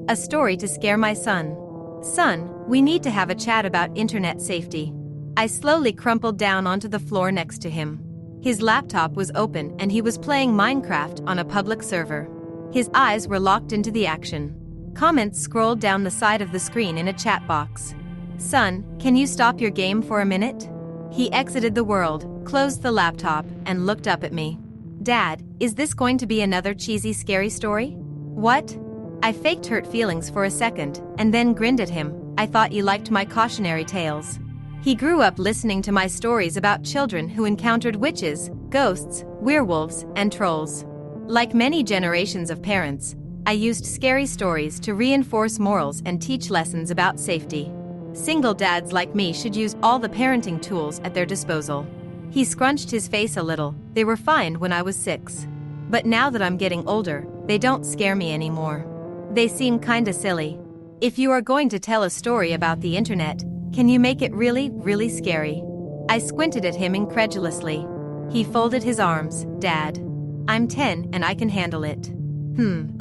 A story to scare my son. Son, we need to have a chat about internet safety. I slowly crumpled down onto the floor next to him. His laptop was open and he was playing Minecraft on a public server. His eyes were locked into the action. Comments scrolled down the side of the screen in a chat box. Son, can you stop your game for a minute? He exited the world, closed the laptop, and looked up at me. Dad, is this going to be another cheesy scary story? What? I faked hurt feelings for a second, and then grinned at him. I thought you liked my cautionary tales. He grew up listening to my stories about children who encountered witches, ghosts, werewolves, and trolls. Like many generations of parents, I used scary stories to reinforce morals and teach lessons about safety. Single dads like me should use all the parenting tools at their disposal. He scrunched his face a little. They were fine when I was 6. But now that I'm getting older, they don't scare me anymore. They seem kinda silly. If you are going to tell a story about the internet, can you make it really, really scary? I squinted at him incredulously. He folded his arms. Dad. I'm 10 and I can handle it.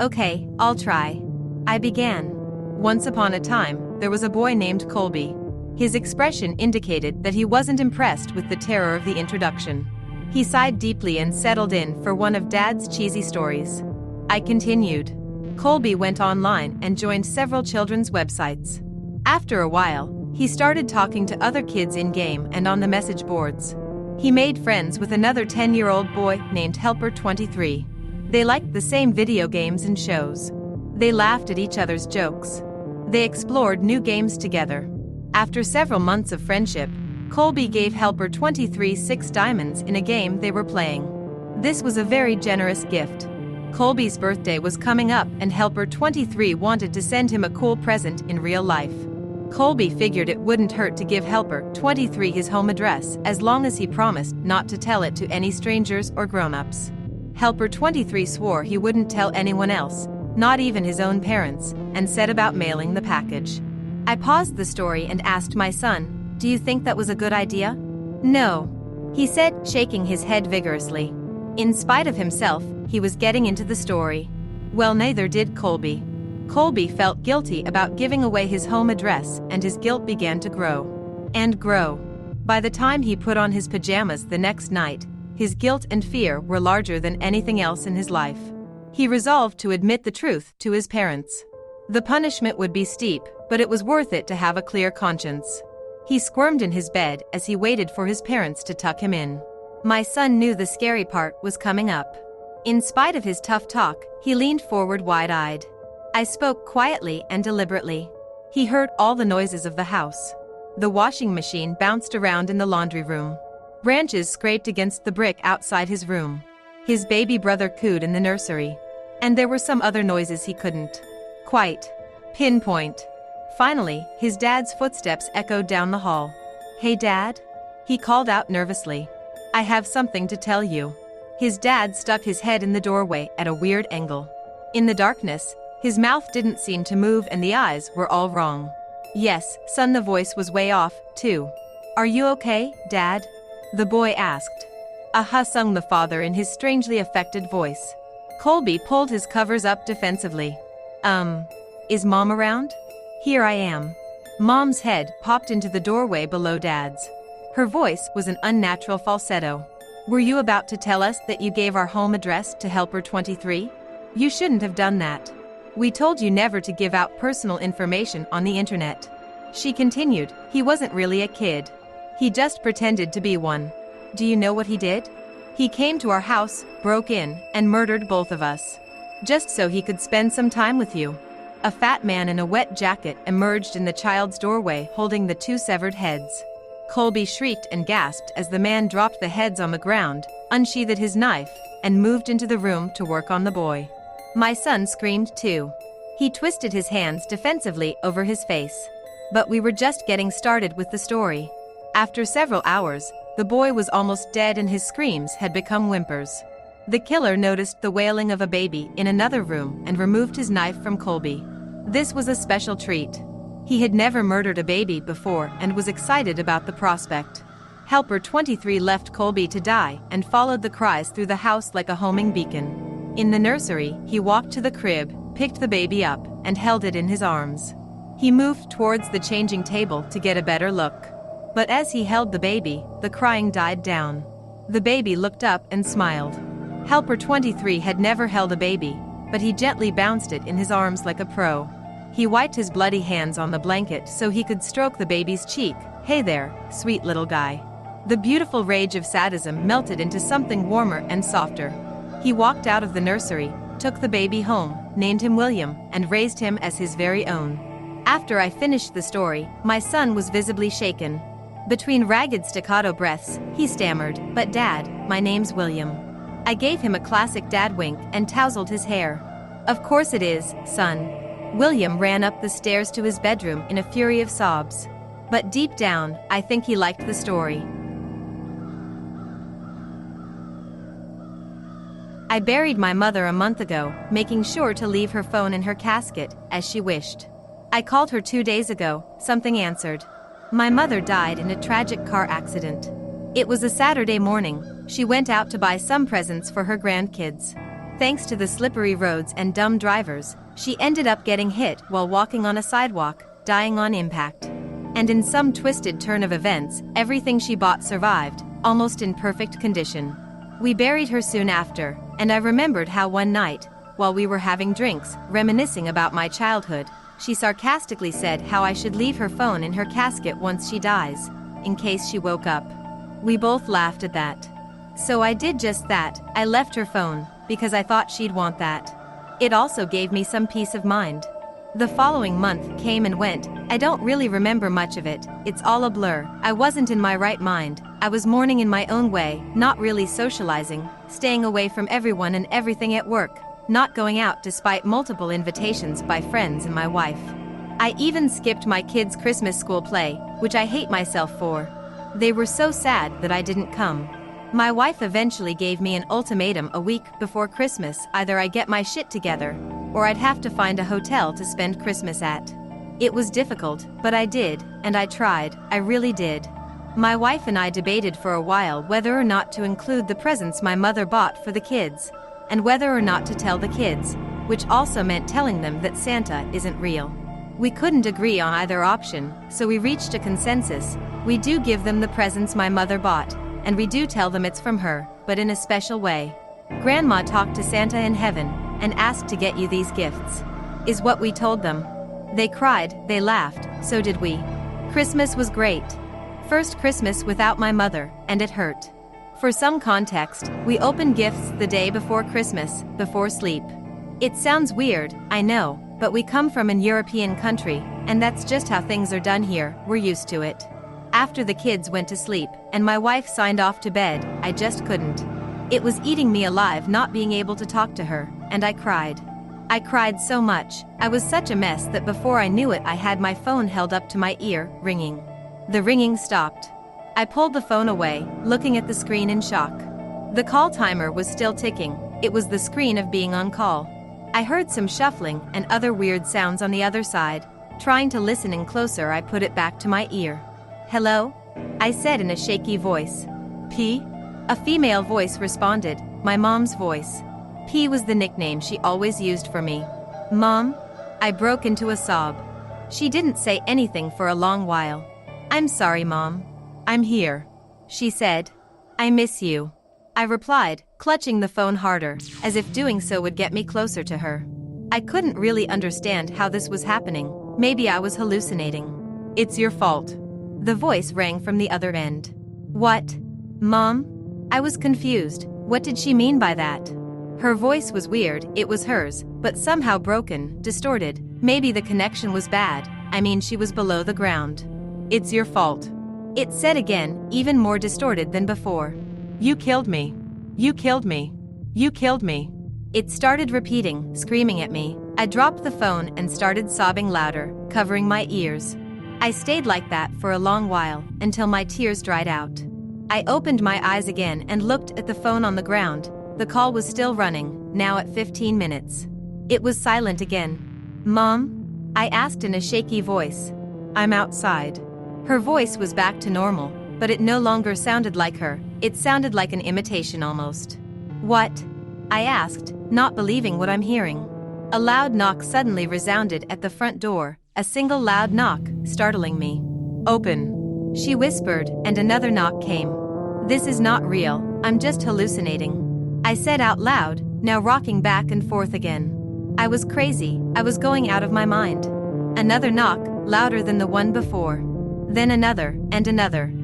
Okay, I'll try. I began. Once upon a time, there was a boy named Colby. His expression indicated that he wasn't impressed with the terror of the introduction. He sighed deeply and settled in for one of Dad's cheesy stories. I continued. Colby went online and joined several children's websites. After a while, he started talking to other kids in-game and on the message boards. He made friends with another 10-year-old boy named Helper23. They liked the same video games and shows. They laughed at each other's jokes. They explored new games together. After several months of friendship, Colby gave Helper23 6 diamonds in a game they were playing. This was a very generous gift. Colby's birthday was coming up and Helper23 wanted to send him a cool present in real life. Colby figured it wouldn't hurt to give Helper23 his home address as long as he promised not to tell it to any strangers or grown-ups. Helper23 swore he wouldn't tell anyone else, not even his own parents, and set about mailing the package. I paused the story and asked my son, "Do you think that was a good idea?" "No," he said, shaking his head vigorously. In spite of himself, he was getting into the story. Well, neither did Colby. Colby felt guilty about giving away his home address, and his guilt began to grow. And grow. By the time he put on his pajamas the next night, his guilt and fear were larger than anything else in his life. He resolved to admit the truth to his parents. The punishment would be steep, but it was worth it to have a clear conscience. He squirmed in his bed as he waited for his parents to tuck him in. My son knew the scary part was coming up. In spite of his tough talk, he leaned forward wide-eyed. I spoke quietly and deliberately. He heard all the noises of the house. The washing machine bounced around in the laundry room. Branches scraped against the brick outside his room. His baby brother cooed in the nursery. And there were some other noises he couldn't quite pinpoint. Finally, his dad's footsteps echoed down the hall. "Hey, Dad?" he called out nervously. "I have something to tell you." His dad stuck his head in the doorway at a weird angle. In the darkness, his mouth didn't seem to move and the eyes were all wrong. "Yes, son," the voice was way off, too. "Are you okay, Dad?" the boy asked. "Aha," sung the father in his strangely affected voice. Colby pulled his covers up defensively. Is Mom around?" "Here I am." Mom's head popped into the doorway below Dad's. Her voice was an unnatural falsetto. "Were you about to tell us that you gave our home address to Helper23? You shouldn't have done that. We told you never to give out personal information on the internet." She continued, "He wasn't really a kid. He just pretended to be one. Do you know what he did? He came to our house, broke in, and murdered both of us. Just so he could spend some time with you." A fat man in a wet jacket emerged in the child's doorway holding the 2 severed heads. Colby shrieked and gasped as the man dropped the heads on the ground, unsheathed his knife, and moved into the room to work on the boy. My son screamed too. He twisted his hands defensively over his face. But we were just getting started with the story. After several hours, the boy was almost dead and his screams had become whimpers. The killer noticed the wailing of a baby in another room and removed his knife from Colby. This was a special treat. He had never murdered a baby before and was excited about the prospect. Helper23 left Colby to die and followed the cries through the house like a homing beacon. In the nursery, he walked to the crib, picked the baby up, and held it in his arms. He moved towards the changing table to get a better look. But as he held the baby, the crying died down. The baby looked up and smiled. Helper 23 had never held a baby, but he gently bounced it in his arms like a pro. He wiped his bloody hands on the blanket so he could stroke the baby's cheek. "Hey there, sweet little guy." The beautiful rage of sadism melted into something warmer and softer. He walked out of the nursery, took the baby home, named him William, and raised him as his very own. After I finished the story, my son was visibly shaken. Between ragged staccato breaths, he stammered, "But Dad, my name's William." I gave him a classic dad wink and tousled his hair. "Of course it is, son." William ran up the stairs to his bedroom in a fury of sobs. But deep down, I think he liked the story. I buried my mother a month ago, making sure to leave her phone in her casket, as she wished. I called her 2 days ago, something answered. My mother died in a tragic car accident. It was a Saturday morning. She went out to buy some presents for her grandkids. Thanks to the slippery roads and dumb drivers, she ended up getting hit while walking on a sidewalk, dying on impact. And in some twisted turn of events, everything she bought survived, almost in perfect condition. We buried her soon after, and I remembered how one night, while we were having drinks, reminiscing about my childhood, she sarcastically said how I should leave her phone in her casket once she dies, in case she woke up. We both laughed at that. So I did just that. I left her phone, because I thought she'd want that. It also gave me some peace of mind. The following month came and went. I don't really remember much of it, it's all a blur. I wasn't in my right mind. I was mourning in my own way, not really socializing, staying away from everyone and everything at work, not going out despite multiple invitations by friends and my wife. I even skipped my kids' Christmas school play, which I hate myself for. They were so sad that I didn't come. My wife eventually gave me an ultimatum a week before Christmas: either I get my shit together, or I'd have to find a hotel to spend Christmas at. It was difficult, but I did, and I tried, I really did. My wife and I debated for a while whether or not to include the presents my mother bought for the kids, and whether or not to tell the kids, which also meant telling them that Santa isn't real. We couldn't agree on either option, so we reached a consensus. We do give them the presents my mother bought, and we do tell them it's from her, but in a special way. Grandma talked to Santa in heaven, and asked to get you these gifts, is what we told them. They cried, they laughed, so did we. Christmas was great. First Christmas without my mother, and it hurt. For some context, we opened gifts the day before Christmas, before sleep. It sounds weird, I know, but we come from an European country, and that's just how things are done here, we're used to it. After the kids went to sleep, and my wife signed off to bed, I just couldn't. It was eating me alive not being able to talk to her, and I cried. I cried so much, I was such a mess that before I knew it I had my phone held up to my ear, ringing. The ringing stopped. I pulled the phone away, looking at the screen in shock. The call timer was still ticking. It was the screen of being on call. I heard some shuffling and other weird sounds on the other side. Trying to listen in closer, I put it back to my ear. "Hello?" I said in a shaky voice. "P?" A female voice responded, my mom's voice. P was the nickname she always used for me. "Mom?" I broke into a sob. She didn't say anything for a long while. "I'm sorry, Mom. I'm here," she said. "I miss you," I replied, clutching the phone harder, as if doing so would get me closer to her. I couldn't really understand how this was happening. Maybe I was hallucinating. "It's your fault." The voice rang from the other end. "What? Mom?" I was confused. What did she mean by that? Her voice was weird, it was hers, but somehow broken, distorted. Maybe the connection was bad. I mean, she was below the ground. "It's your fault," it said again, even more distorted than before. "You killed me. You killed me. You killed me." It started repeating, screaming at me. I dropped the phone and started sobbing louder, covering my ears. I stayed like that for a long while, until my tears dried out. I opened my eyes again and looked at the phone on the ground. The call was still running, now at 15 minutes. It was silent again. "Mom?" I asked in a shaky voice. "I'm outside." Her voice was back to normal, but it no longer sounded like her. It sounded like an imitation almost. "What?" I asked, not believing what I'm hearing. A loud knock suddenly resounded at the front door, a single loud knock, startling me. "Open," she whispered, and another knock came. "This is not real, I'm just hallucinating," I said out loud, now rocking back and forth again. I was crazy, I was going out of my mind. Another knock, louder than the one before. Then another,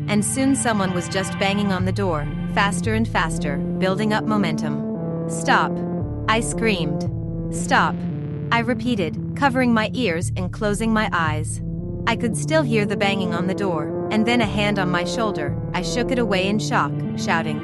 and soon someone was just banging on the door, faster and faster, building up momentum. "Stop!" I screamed. "Stop!" I repeated, covering my ears and closing my eyes. I could still hear the banging on the door, and then a hand on my shoulder. I shook it away in shock, shouting,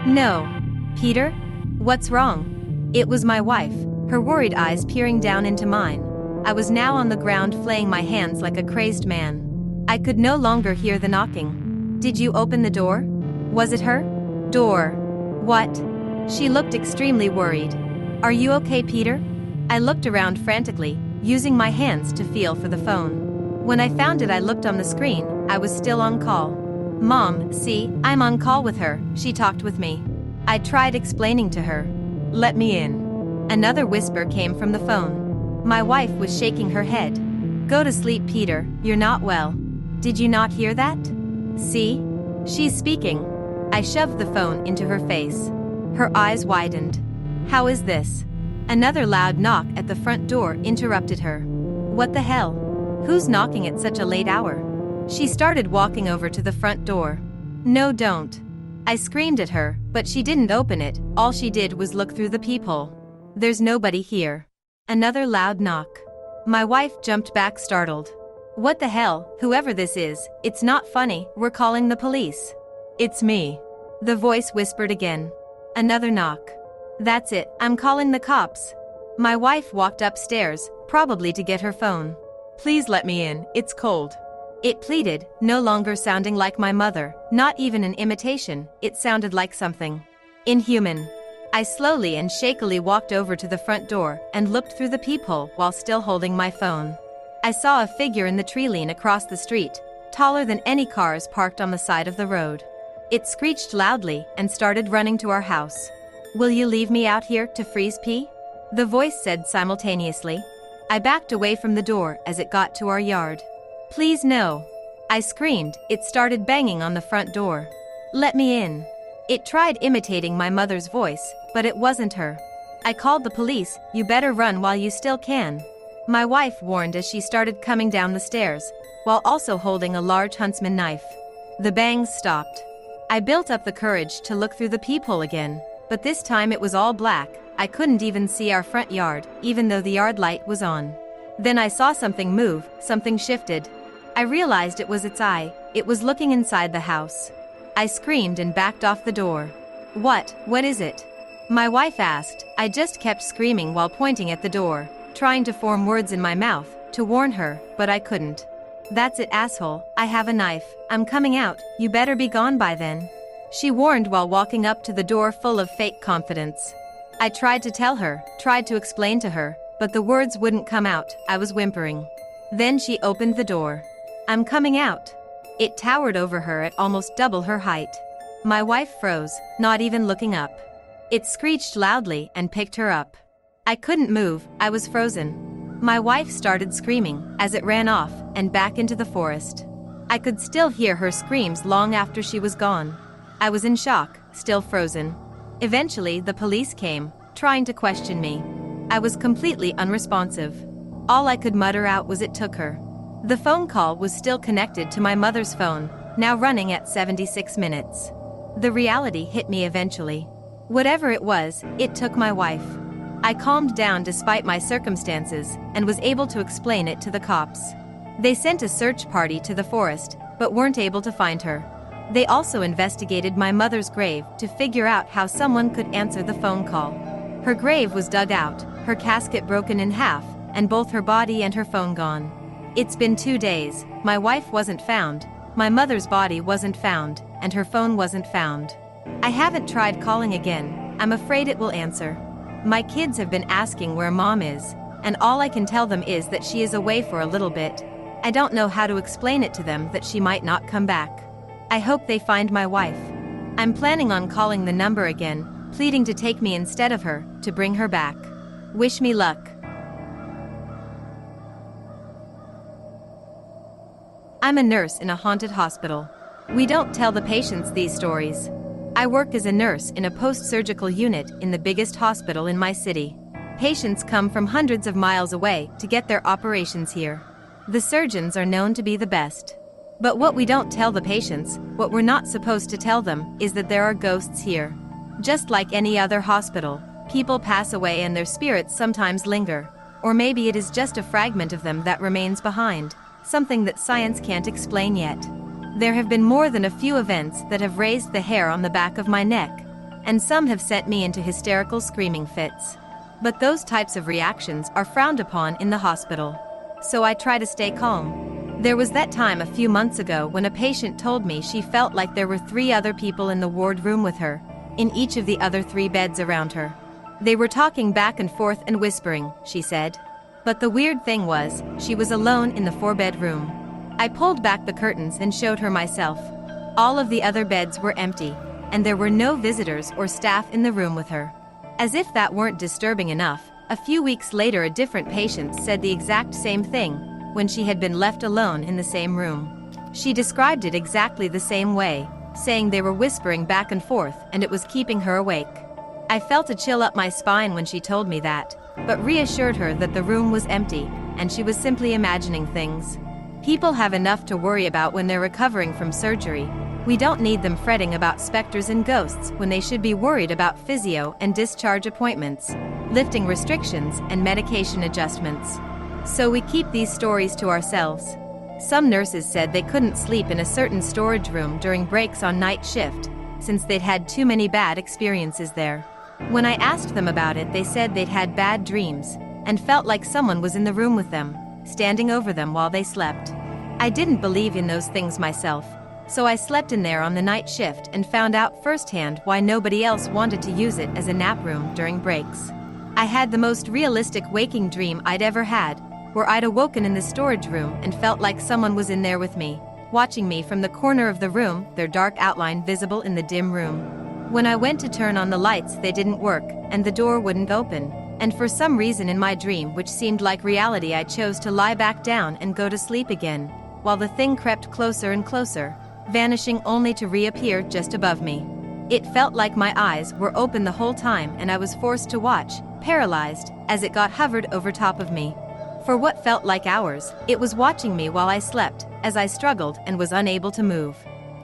"No! Peter? What's wrong?" It was my wife, her worried eyes peering down into mine. I was now on the ground flaying my hands like a crazed man. I could no longer hear the knocking. "Did you open the door? Was it her?" "Door? What?" She looked extremely worried. "Are you okay, Peter?" I looked around frantically, using my hands to feel for the phone. When I found it, I looked on the screen. I was still on call. "Mom, see, I'm on call with her, she talked with me." I tried explaining to her. "Let me in." Another whisper came from the phone. My wife was shaking her head. "Go to sleep, Peter, you're not well. Did you not hear that? See? She's speaking." I shoved the phone into her face. Her eyes widened. "How is this?" Another loud knock at the front door interrupted her. "What the hell? Who's knocking at such a late hour?" She started walking over to the front door. "No, don't." I screamed at her, but she didn't open it. All she did was look through the peephole. "There's nobody here." Another loud knock. My wife jumped back startled. "What the hell, whoever this is, it's not funny, we're calling the police." "It's me," the voice whispered again. Another knock. "That's it, I'm calling the cops." My wife walked upstairs, probably to get her phone. "Please let me in, it's cold." It pleaded, no longer sounding like my mother, not even an imitation, it sounded like something inhuman. I slowly and shakily walked over to the front door and looked through the peephole while still holding my phone. I saw a figure in the tree line across the street, taller than any cars parked on the side of the road. It screeched loudly and started running to our house. "Will you leave me out here to freeze pee?" the voice said simultaneously. I backed away from the door as it got to our yard. "Please no!" I screamed. It started banging on the front door. "Let me in." It tried imitating my mother's voice, but it wasn't her. I called the police. "You better run while you still can," my wife warned as she started coming down the stairs, while also holding a large huntsman knife. The bangs stopped. I built up the courage to look through the peephole again, but this time it was all black. I couldn't even see our front yard, even though the yard light was on. Then I saw something move, something shifted. I realized it was its eye. It was looking inside the house. I screamed and backed off the door. What is it?" my wife asked. I just kept screaming while pointing at the door, trying to form words in my mouth to warn her, but I couldn't. "That's it, asshole, I have a knife, I'm coming out, you better be gone by then," she warned while walking up to the door full of fake confidence. I tried to tell her, tried to explain to her, but the words wouldn't come out. I was whimpering. Then she opened the door. "I'm coming out." It towered over her at almost double her height. My wife froze, not even looking up. It screeched loudly and picked her up. I couldn't move, I was frozen. My wife started screaming as it ran off and back into the forest. I could still hear her screams long after she was gone. I was in shock, still frozen. Eventually, the police came, trying to question me. I was completely unresponsive. All I could mutter out was it took her. The phone call was still connected to my mother's phone, now running at 76 minutes. The reality hit me eventually. Whatever it was, it took my wife. I calmed down despite my circumstances and was able to explain it to the cops. They sent a search party to the forest, but weren't able to find her. They also investigated my mother's grave to figure out how someone could answer the phone call. Her grave was dug out, her casket broken in half, and both her body and her phone gone. It's been 2 days, my wife wasn't found, my mother's body wasn't found, and her phone wasn't found. I haven't tried calling again, I'm afraid it will answer. My kids have been asking where mom is, and all I can tell them is that she is away for a little bit. I don't know how to explain it to them that she might not come back. I hope they find my wife. I'm planning on calling the number again, pleading to take me instead of her, to bring her back. Wish me luck. I'm a nurse in a haunted hospital. We don't tell the patients these stories. I work as a nurse in a post-surgical unit in the biggest hospital in my city. Patients come from hundreds of miles away to get their operations here. The surgeons are known to be the best. But what we don't tell the patients, what we're not supposed to tell them, is that there are ghosts here. Just like any other hospital, people pass away and their spirits sometimes linger. Or maybe it is just a fragment of them that remains behind, something that science can't explain yet. There have been more than a few events that have raised the hair on the back of my neck, and some have sent me into hysterical screaming fits. But those types of reactions are frowned upon in the hospital. So I try to stay calm. There was that time a few months ago when a patient told me she felt like there were 3 other people in the ward room with her, in each of the other 3 beds around her. They were talking back and forth and whispering, she said. But the weird thing was, she was alone in the 4-bed room. I pulled back the curtains and showed her myself. All of the other beds were empty, and there were no visitors or staff in the room with her. As if that weren't disturbing enough, a few weeks later a different patient said the exact same thing, when she had been left alone in the same room. She described it exactly the same way, saying they were whispering back and forth and it was keeping her awake. I felt a chill up my spine when she told me that, but reassured her that the room was empty, and she was simply imagining things. People have enough to worry about when they're recovering from surgery. We don't need them fretting about specters and ghosts when they should be worried about physio and discharge appointments, lifting restrictions and medication adjustments. So we keep these stories to ourselves. Some nurses said they couldn't sleep in a certain storage room during breaks on night shift, since they'd had too many bad experiences there. When I asked them about it, they said they'd had bad dreams, and felt like someone was in the room with them, standing over them while they slept. I didn't believe in those things myself, so I slept in there on the night shift and found out firsthand why nobody else wanted to use it as a nap room during breaks. I had the most realistic waking dream I'd ever had, where I'd awoken in the storage room and felt like someone was in there with me, watching me from the corner of the room, their dark outline visible in the dim room. When I went to turn on the lights, they didn't work, and the door wouldn't open. And for some reason in my dream, which seemed like reality, I chose to lie back down and go to sleep again, while the thing crept closer and closer, vanishing only to reappear just above me. It felt like my eyes were open the whole time and I was forced to watch, paralyzed, as it hovered over top of me. For what felt like hours, it was watching me while I slept, as I struggled and was unable to move.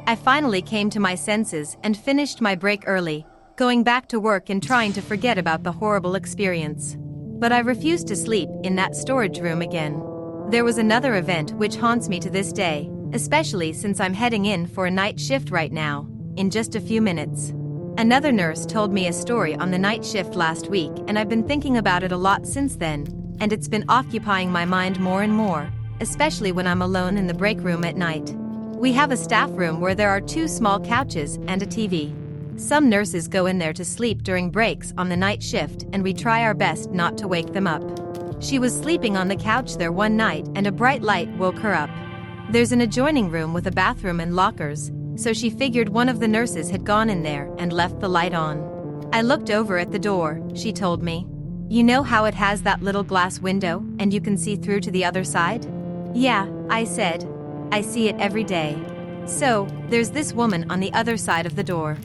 I finally came to my senses and finished my break early, going back to work and trying to forget about the horrible experience. But I refused to sleep in that storage room again. There was another event which haunts me to this day, especially since I'm heading in for a night shift right now, in just a few minutes. Another nurse told me a story on the night shift last week, and I've been thinking about it a lot since then, and it's been occupying my mind more and more, especially when I'm alone in the break room at night. We have a staff room where there are 2 small couches and a TV. Some nurses go in there to sleep during breaks on the night shift, and we try our best not to wake them up. She was sleeping on the couch there one night and a bright light woke her up. There's an adjoining room with a bathroom and lockers, so she figured one of the nurses had gone in there and left the light on. I looked over at the door, she told me. You know how it has that little glass window and you can see through to the other side? Yeah, I said. I see it every day. So, there's this woman on the other side of the door.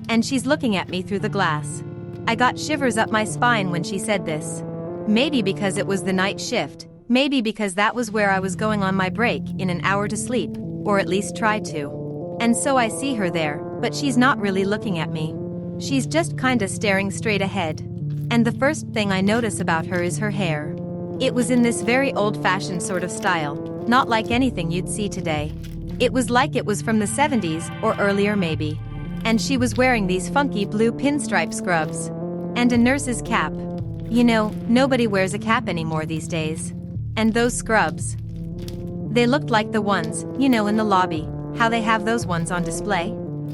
And she's looking at me through the glass. I got shivers up my spine when she said this. Maybe because it was the night shift, maybe because that was where I was going on my break in an hour to sleep, or at least try to. And so I see her there, but she's not really looking at me. She's just kinda staring straight ahead. And the first thing I notice about her is her hair. It was in this very old-fashioned sort of style, not like anything you'd see today. It was like it was from the 70s or earlier maybe. And she was wearing these funky blue pinstripe scrubs. And a nurse's cap. You know, nobody wears a cap anymore these days. And those scrubs. They looked like the ones, you know, in the lobby, how they have those ones on display?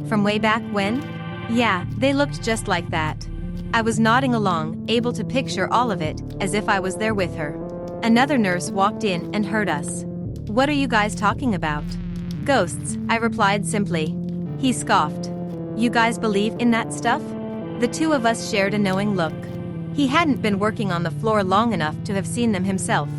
From way back when? Yeah, they looked just like that. I was nodding along, able to picture all of it, as if I was there with her. Another nurse walked in and heard us. What are you guys talking about? Ghosts, I replied simply. He scoffed. You guys believe in that stuff? The 2 of us shared a knowing look. He hadn't been working on the floor long enough to have seen them himself.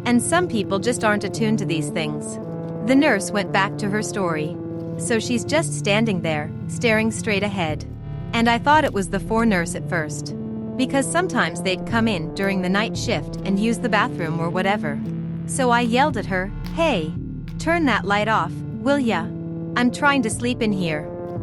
And some people just aren't attuned to these things. The nurse went back to her story. So she's just standing there, staring straight ahead. And I thought it was the floor nurse at first. Because sometimes they'd come in during the night shift and use the bathroom or whatever. So I yelled at her, "Hey, turn that light off, will ya? I'm trying to sleep in here."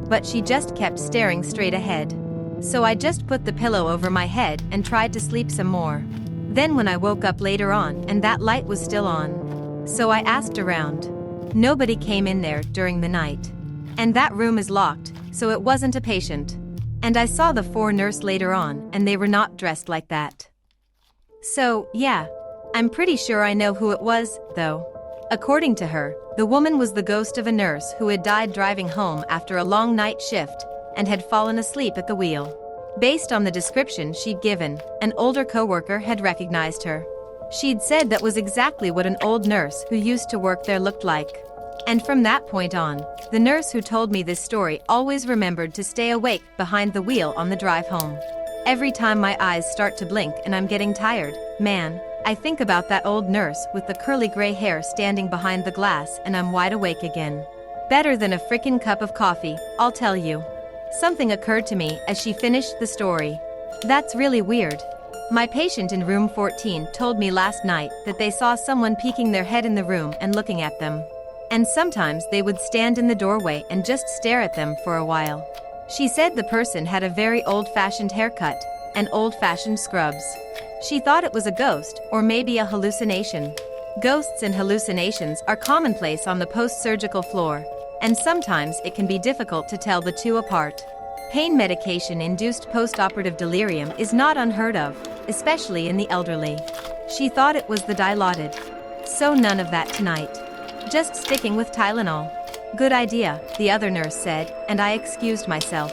But she just kept staring straight ahead. So I just put the pillow over my head and tried to sleep some more. Then when I woke up later on and that light was still on. So I asked around. Nobody came in there during the night. And that room is locked, so it wasn't a patient. And I saw the floor nurse later on and they were not dressed like that. So, yeah. I'm pretty sure I know who it was, though. According to her, the woman was the ghost of a nurse who had died driving home after a long night shift and had fallen asleep at the wheel. Based on the description she'd given, an older coworker had recognized her. She'd said that was exactly what an old nurse who used to work there looked like. And from that point on, the nurse who told me this story always remembered to stay awake behind the wheel on the drive home. Every time my eyes start to blink and I'm getting tired, man, I think about that old nurse with the curly gray hair standing behind the glass and I'm wide awake again. Better than a frickin' cup of coffee, I'll tell you. Something occurred to me as she finished the story. That's really weird. My patient in room 14 told me last night that they saw someone peeking their head in the room and looking at them. And sometimes they would stand in the doorway and just stare at them for a while. She said the person had a very old-fashioned haircut and old-fashioned scrubs. She thought it was a ghost or maybe a hallucination. Ghosts and hallucinations are commonplace on the post-surgical floor, and sometimes it can be difficult to tell the two apart. Pain medication-induced post-operative delirium is not unheard of, especially in the elderly. She thought it was the Dilaudid. So none of that tonight. Just sticking with Tylenol. Good idea, the other nurse said, and I excused myself.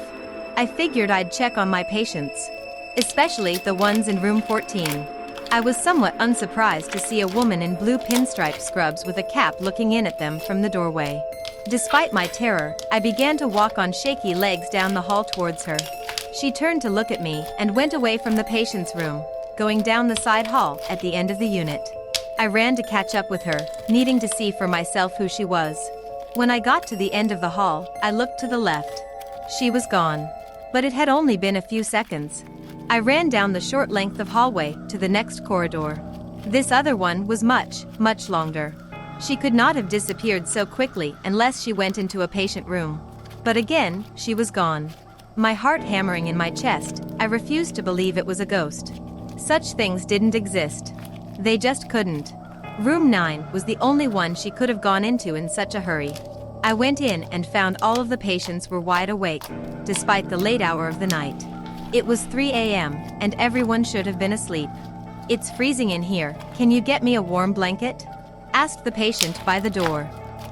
I figured I'd check on my patients. Especially the ones in room 14. I was somewhat unsurprised to see a woman in blue pinstripe scrubs with a cap looking in at them from the doorway. Despite my terror, I began to walk on shaky legs down the hall towards her. She turned to look at me and went away from the patient's room, going down the side hall at the end of the unit. I ran to catch up with her, needing to see for myself who she was. When I got to the end of the hall, I looked to the left. She was gone. But it had only been a few seconds. I ran down the short length of hallway to the next corridor. This other one was much, much longer. She could not have disappeared so quickly unless she went into a patient room. But again, she was gone. My heart hammering in my chest, I refused to believe it was a ghost. Such things didn't exist. They just couldn't. Room 9 was the only one she could have gone into in such a hurry. I went in and found all of the patients were wide awake, despite the late hour of the night. It was 3 a.m., and everyone should have been asleep. "It's freezing in here, can you get me a warm blanket?" asked the patient by the door.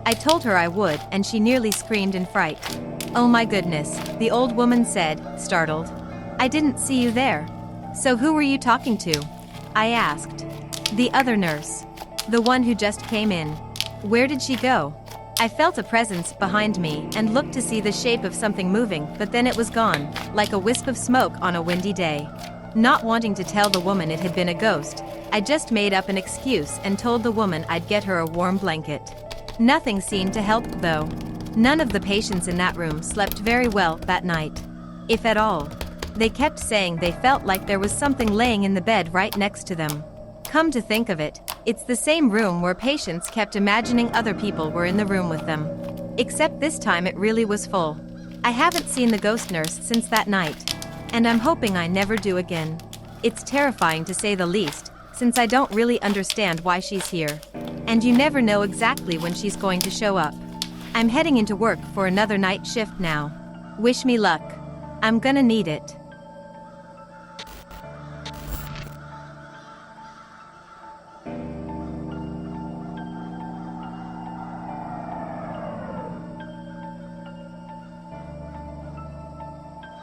I told her I would, and she nearly screamed in fright. "Oh my goodness," the old woman said, startled. "I didn't see you there." "So who were you talking to?" I asked. "The other nurse. The one who just came in." "Where did she go?" I felt a presence behind me and looked to see the shape of something moving, but then it was gone, like a wisp of smoke on a windy day. Not wanting to tell the woman it had been a ghost, I just made up an excuse and told the woman I'd get her a warm blanket. Nothing seemed to help, though. None of the patients in that room slept very well that night. If at all. They kept saying they felt like there was something laying in the bed right next to them. Come to think of it, it's the same room where patients kept imagining other people were in the room with them. Except this time it really was full. I haven't seen the ghost nurse since that night. And I'm hoping I never do again. It's terrifying to say the least, since I don't really understand why she's here. And you never know exactly when she's going to show up. I'm heading into work for another night shift now. Wish me luck. I'm gonna need it.